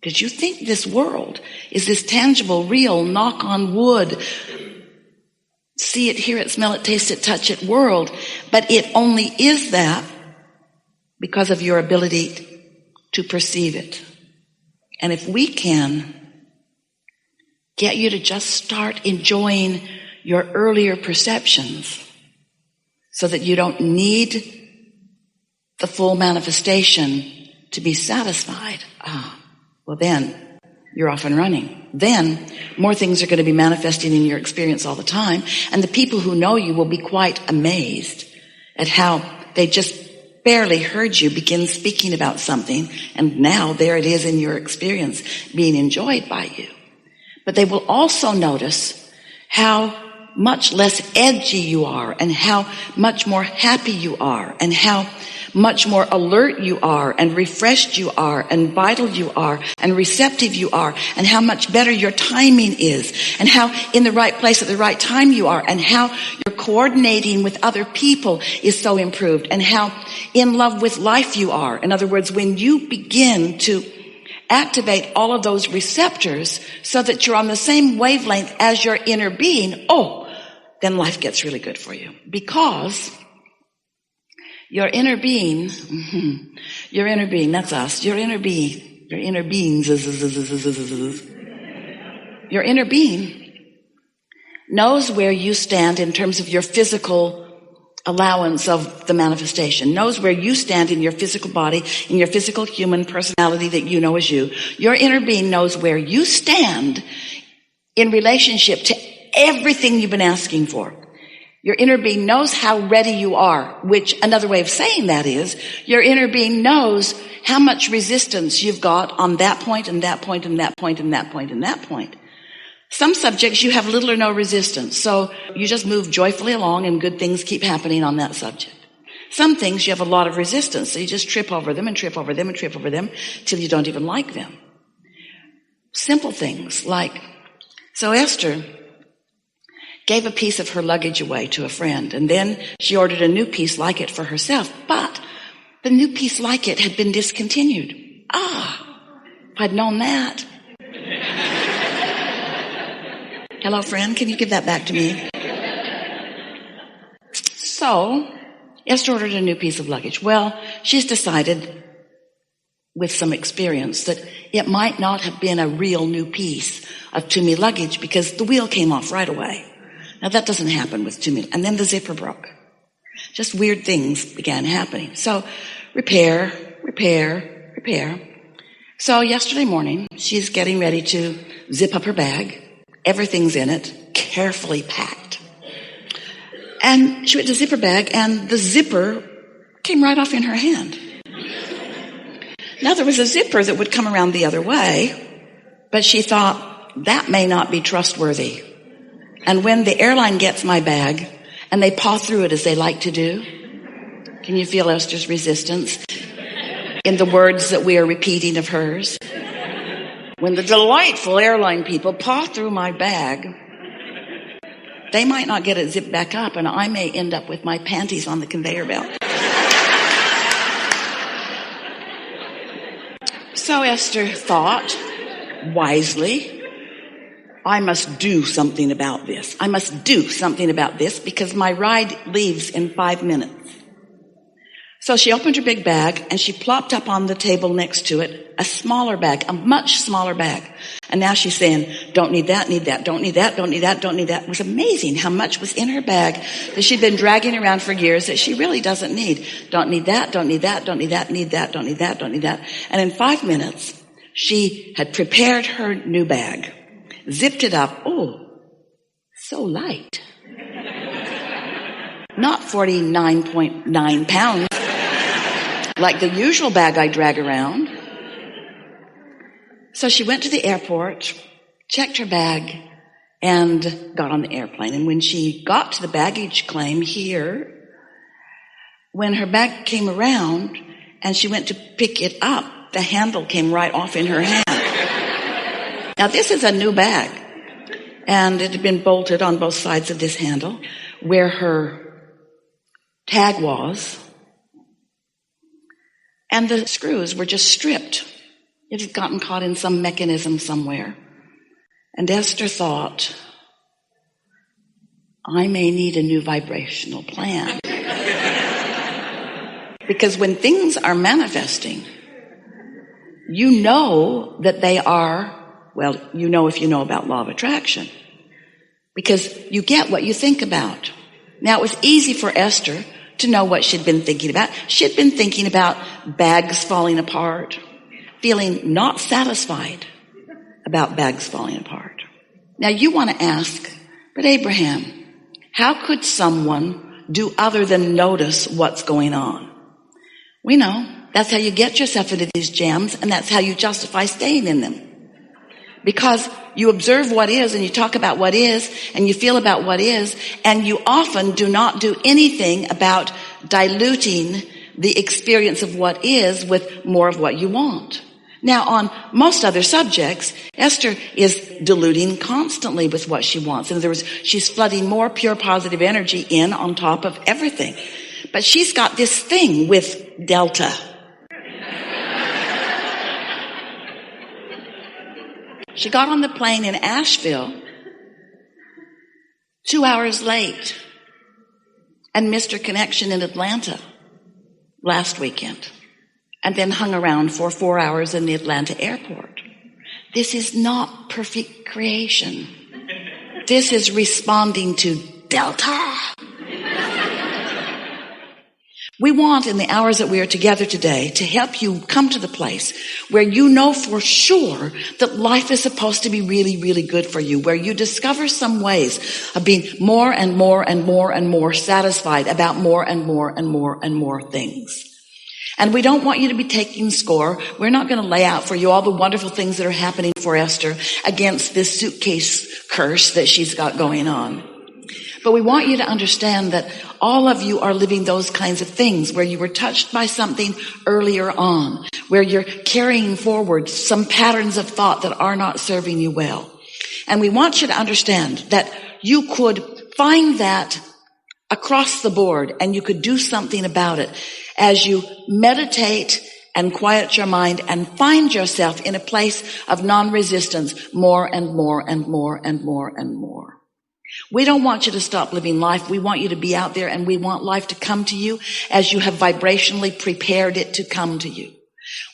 Because you think this world is this tangible, real, knock on wood, see it, hear it, smell it, taste it, touch it world. But it only is that because of your ability to perceive it. And if we can get you to just start enjoying your earlier perceptions so that you don't need the full manifestation to be satisfied, well then you're off and running. Then more things are going to be manifesting in your experience all the time. And the people who know you will be quite amazed at how they just barely heard you begin speaking about something, and now there it is in your experience being enjoyed by you. But they will also notice how much less edgy you are, and how much more happy you are, and how much more alert you are, and refreshed you are, and vital you are, and receptive you are, and how much better your timing is, and how in the right place at the right time you are, and how your coordinating with other people is so improved, and how in love with life you are. In other words, when you begin to activate all of those receptors so that you're on the same wavelength as your inner being, then life gets really good for you. Because your inner being, that's us, your inner being knows where you stand in terms of your physical allowance of the manifestation, knows where you stand in your physical body, in your physical human personality that you know as you. Your inner being knows where you stand in relationship to everything you've been asking for. Your inner being knows how ready you are, which another way of saying that is, your inner being knows how much resistance you've got on that point and that point and that point and that point and that point. Some subjects you have little or no resistance, so you just move joyfully along and good things keep happening on that subject. Some things you have a lot of resistance, so you just trip over them and trip over them and trip over them till you don't even like them. Simple things like, so Esther gave a piece of her luggage away to a friend, and then she ordered a new piece like it for herself, but the new piece like it had been discontinued. If I'd known that. Hello, friend, can you give that back to me? So, Esther ordered a new piece of luggage. Well, she's decided with some experience that it might not have been a real new piece of Tumi luggage because the wheel came off right away. Now that doesn't happen with Tumi. And then the zipper broke. Just weird things began happening. So repair. So yesterday morning, she's getting ready to zip up her bag. Everything's in it, carefully packed. And she went to zip her bag, and the zipper came right off in her hand. Now, there was a zipper that would come around the other way, but she thought, that may not be trustworthy. And when the airline gets my bag, and they paw through it as they like to do, can you feel Esther's resistance in the words that we are repeating of hers? When the delightful airline people paw through my bag, they might not get it zipped back up, and I may end up with my panties on the conveyor belt. So Esther thought, wisely, I must do something about this. I must do something about this because my ride leaves in 5 minutes. So she opened her big bag and she plopped up on the table next to it a smaller bag, a much smaller bag. And now she's saying, don't need that, need that, don't need that, don't need that, don't need that. It was amazing how much was in her bag that she'd been dragging around for years that she really doesn't need. Don't need that, don't need that, don't need that, need that, don't need that, don't need that. And in 5 minutes, she had prepared her new bag, zipped it up. Oh, so light. Not 49.9 pounds. Like the usual bag I drag around. So she went to the airport, checked her bag, and got on the airplane. And when she got to the baggage claim here, when her bag came around and she went to pick it up, the handle came right off in her hand. Now this is a new bag, and it had been bolted on both sides of this handle where her tag was. And the screws were just stripped It had gotten caught in some mechanism somewhere. And Esther thought, I may need a new vibrational plan. Because when things are manifesting, you know that they are, well, you know if you know about law of attraction. Because you get what you think about. Now, it was easy for Esther to know what she'd been thinking about. She'd been thinking about bags falling apart, feeling not satisfied about bags falling apart. Now, you want to ask, but Abraham, how could someone do other than notice what's going on? We know that's how you get yourself into these jams, and that's how you justify staying in them. Because you observe what is, and you talk about what is, and you feel about what is, and you often do not do anything about diluting the experience of what is with more of what you want. Now, on most other subjects, Esther is diluting constantly with what she wants. In other words, she's flooding more pure positive energy in on top of everything. But she's got this thing with Delta. She got on the plane in Asheville 2 hours late and missed her connection in Atlanta last weekend, and then hung around for 4 hours in the Atlanta airport. This is not perfect creation. This is responding to Delta. We want, in the hours that we are together today, to help you come to the place where you know for sure that life is supposed to be really, really good for you, where you discover some ways of being more and more and more and more satisfied about more and more and more and more things. And we don't want you to be taking score. We're not going to lay out for you all the wonderful things that are happening for Esther against this suitcase curse that she's got going on. But we want you to understand that all of you are living those kinds of things where you were touched by something earlier on, where you're carrying forward some patterns of thought that are not serving you well. And we want you to understand that you could find that across the board and you could do something about it as you meditate and quiet your mind and find yourself in a place of non-resistance more and more and more and more and more. We don't want you to stop living life. We want you to be out there, and we want life to come to you as you have vibrationally prepared it to come to you.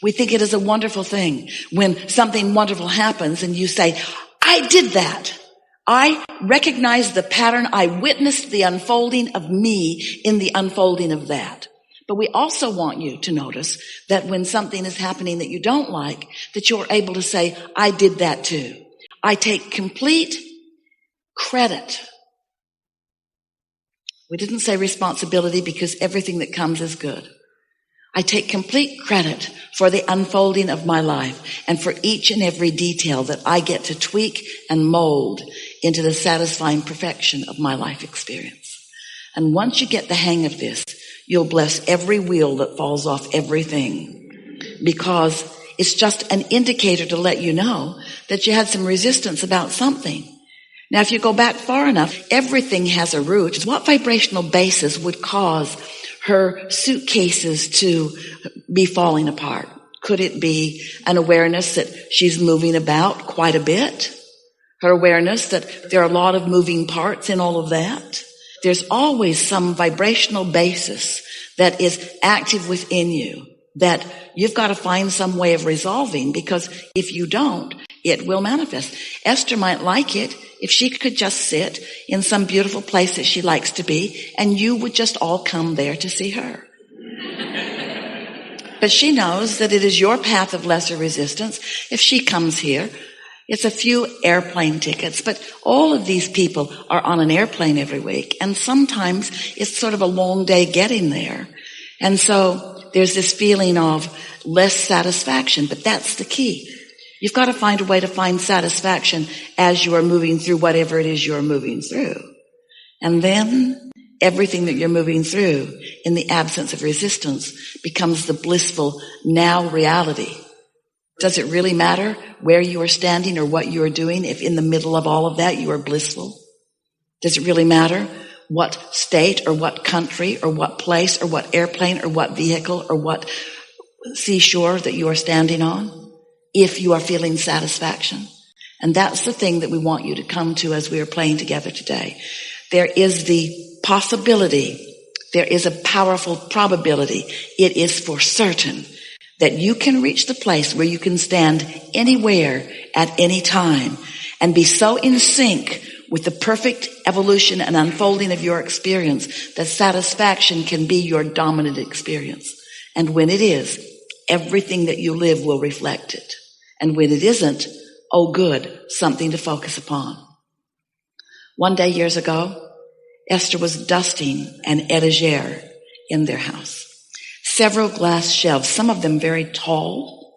We think it is a wonderful thing when something wonderful happens and you say, I did that. I recognized the pattern. I witnessed the unfolding of me in the unfolding of that. But we also want you to notice that when something is happening that you don't like, that you're able to say, I did that too. I take complete credit. We didn't say responsibility because everything that comes is good. I take complete credit for the unfolding of my life and for each and every detail that I get to tweak and mold into the satisfying perfection of my life experience. And once you get the hang of this, you'll bless every wheel that falls off everything, because it's just an indicator to let you know that you had some resistance about something. Now, if you go back far enough, everything has a root. What vibrational basis would cause her suitcases to be falling apart? Could it be an awareness that she's moving about quite a bit? Her awareness that there are a lot of moving parts in all of that? There's always some vibrational basis that is active within you that you've got to find some way of resolving, because if you don't, it will manifest. Esther might like it if she could just sit in some beautiful place that she likes to be, and you would just all come there to see her. But she knows that it is your path of lesser resistance. If she comes here, it's a few airplane tickets, but all of these people are on an airplane every week, and sometimes it's sort of a long day getting there. And so there's this feeling of less satisfaction, but that's the key. You've got to find a way to find satisfaction as you are moving through whatever it is you're moving through. And then everything that you're moving through in the absence of resistance becomes the blissful now reality. Does it really matter where you are standing or what you are doing if in the middle of all of that you are blissful? Does it really matter what state or what country or what place or what airplane or what vehicle or what seashore that you are standing on? if you are feeling satisfaction. And that's the thing that we want you to come to as we are praying together today. There is the possibility, there is a powerful probability, it is for certain that you can reach the place where you can stand anywhere at any time and be so in sync with the perfect evolution and unfolding of your experience that satisfaction can be your dominant experience. And when it is, everything that you live will reflect it. And when it isn't, oh good, something to focus upon. One day years ago, Esther was dusting an etagere in their house. Several glass shelves, some of them very tall,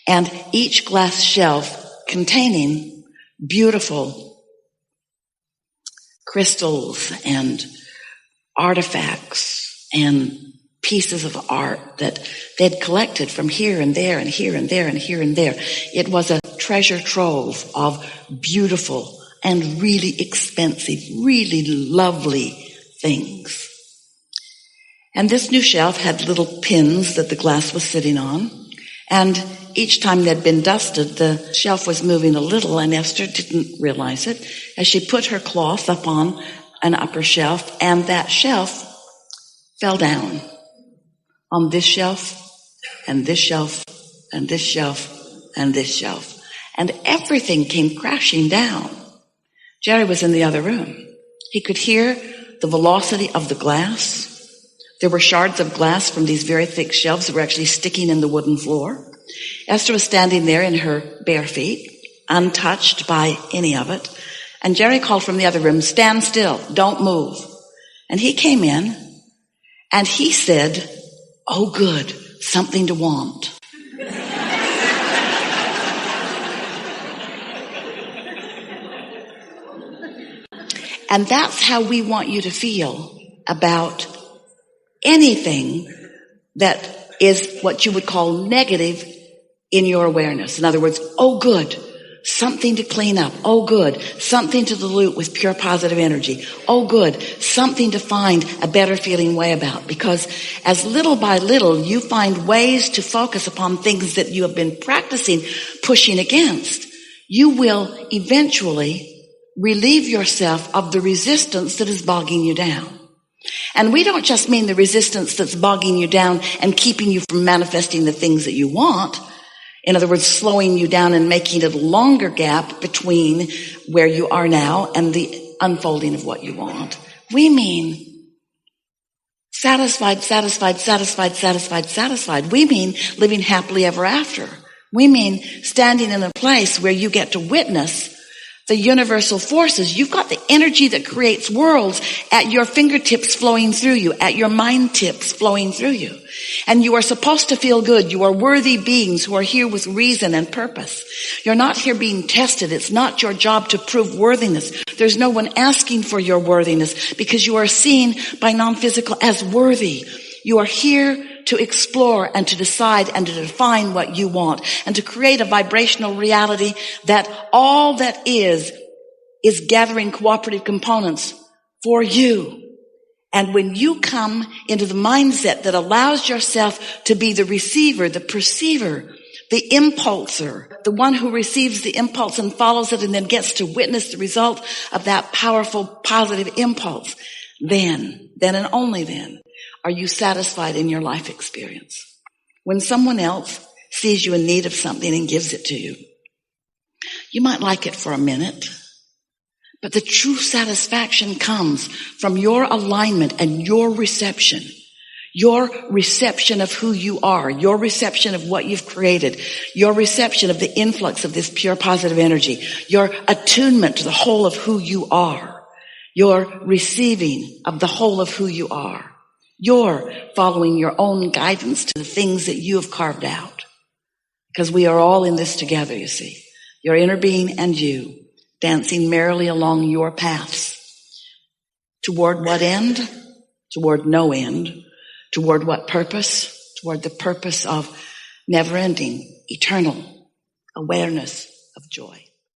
and each glass shelf containing beautiful crystals and artifacts and pieces of art that they'd collected from here and there and here and there and here and there. It was a treasure trove of beautiful and really expensive, really lovely things. And this new shelf had little pins that the glass was sitting on. And each time they'd been dusted, the shelf was moving a little, and Esther didn't realize it as she put her cloth up on an upper shelf, and that shelf fell down on this shelf and this shelf and this shelf and this shelf. And everything came crashing down. Jerry was in the other room. He could hear the velocity of the glass. There were shards of glass from these very thick shelves that were actually sticking in the wooden floor. Esther was standing there in her bare feet, untouched by any of it. And Jerry called from the other room, "Stand still, don't move." And he came in and he said, "Oh good, something to want." And that's how we want you to feel about anything that is what you would call negative in your awareness. In other words, oh good, something to clean up. Oh good, something to dilute with pure positive energy. Oh good, something to find a better feeling way about. Because as little by little you find ways to focus upon things that you have been practicing pushing against, you will eventually relieve yourself of the resistance that is bogging you down. And we don't just mean the resistance that's bogging you down and keeping you from manifesting the things that you want. In other words, slowing you down and making it a longer gap between where you are now and the unfolding of what you want. We mean satisfied, satisfied, satisfied, satisfied, satisfied. We mean living happily ever after. We mean standing in a place where you get to witness the universal forces. You've got the energy that creates worlds at your fingertips flowing through you, at your mind tips flowing through you. And you are supposed to feel good. You are worthy beings who are here with reason and purpose. You're not here being tested. It's not your job to prove worthiness. There's no one asking for your worthiness because you are seen by non-physical as worthy. You are here to explore and to decide and to define what you want and to create a vibrational reality that all that is gathering cooperative components for you. And when you come into the mindset that allows yourself to be the receiver, the perceiver, the impulser, the one who receives the impulse and follows it and then gets to witness the result of that powerful positive impulse, then and only then are you satisfied in your life experience. When someone else sees you in need of something and gives it to you, you might like it for a minute, but the true satisfaction comes from your alignment and your reception of who you are, your reception of what you've created, your reception of the influx of this pure positive energy, your attunement to the whole of who you are, your receiving of the whole of who you are. You're following your own guidance to the things that you have carved out. Because we are all in this together, you see. Your inner being and you dancing merrily along your paths. Toward what end? Toward no end. Toward what purpose? Toward the purpose of never-ending, eternal awareness of joy.